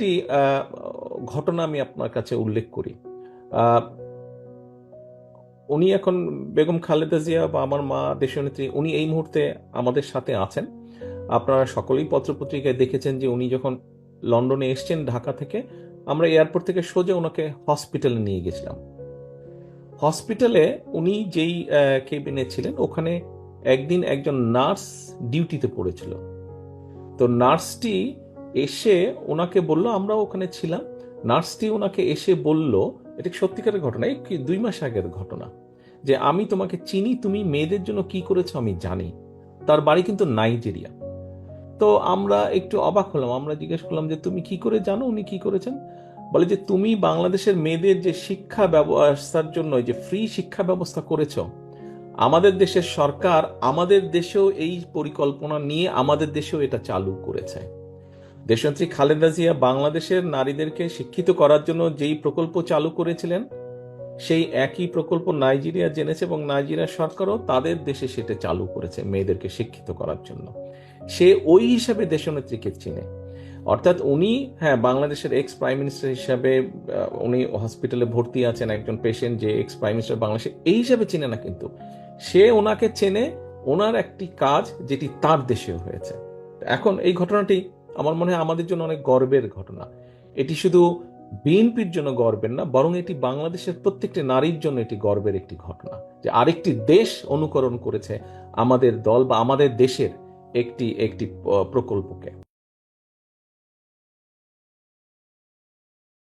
একটি ঘটনা আমি আপনার কাছে উল্লেখ করি। আহ, উনি এখন বেগম খালেদা জিয়া বা আমার মা দেশনেত্রী, উনি এই মুহূর্তে আমাদের সাথে আছেন। আপনারা সকলেই পত্রপত্রিকায় দেখেছেন যে উনি যখন লন্ডনে এসছেন ঢাকা থেকে, আমরা এয়ারপোর্ট থেকে সোজা ওনাকে হসপিটালে নিয়ে গেছিলাম। হসপিটালে উনি যেই কেবিনে ছিলেন, ওখানে একদিন একজন নার্স ডিউটিতে পড়েছিল। তো নার্সটি এসে ওনাকে বলল, আমরা ওখানে ছিলাম, নার্সটি ওনাকে এসে বলল, এটা সত্যিকারের ঘটনা, এই 2 মাস আগের ঘটনা, যে আমি তোমাকে চিনি, তুমি মেয়েদের জন্য কি করেছো আমি জানি। তার বাড়ি কিন্তু নাইজেরিয়া। তো আমরা একটু অবাক হলাম, আমরা জিজ্ঞেস করলাম যে তুমি কি করে জানো উনি কি করেছেন। বলে যে তুমি বাংলাদেশের মেয়েদের যে শিক্ষা ব্যবস্থার জন্য যে ফ্রি শিক্ষা ব্যবস্থা করেছো, আমাদের দেশের সরকার আমাদের দেশেও এই পরিকল্পনা নিয়ে আমাদের দেশেও এটা চালু করেছে। দেশনেত্রী খালেদা জিয়া বাংলাদেশের নারীদেরকে শিক্ষিত করার জন্য যেই প্রকল্প চালু করেছিলেন, সেই একই প্রকল্প নাইজেরিয়া জেনেছে এবং নাইজেরিয়া সরকারও তাদের দেশে সেটা চালু করেছে মেয়েদেরকে শিক্ষিত করার জন্য। সে ওই হিসাবে দেশনেত্রীকে চিনে। অর্থাৎ উনি, হ্যাঁ, বাংলাদেশের এক্স প্রাইম মিনিস্টার হিসাবে উনি হসপিটালে ভর্তি আছেন, একজন পেশেন্ট যে এক্স প্রাইম মিনিস্টার বাংলাদেশে, এই হিসাবে চিনে না, কিন্তু সে ওনাকে চেনে ওনার একটি কাজ যেটি তার দেশেও হয়েছে। এখন এই ঘটনাটি আমার মনে হয় আমাদের জন্য অনেক গর্বের ঘটনা। এটি শুধু বিএনপির জন্য গর্বের না, বরং এটি বাংলাদেশের প্রত্যেকটি নারীর জন্য এটি গর্বের একটি ঘটনা, যে আরেকটি দেশ অনুকরণ করেছে আমাদের দল বা আমাদের দেশের একটি একটি প্রকল্পকে।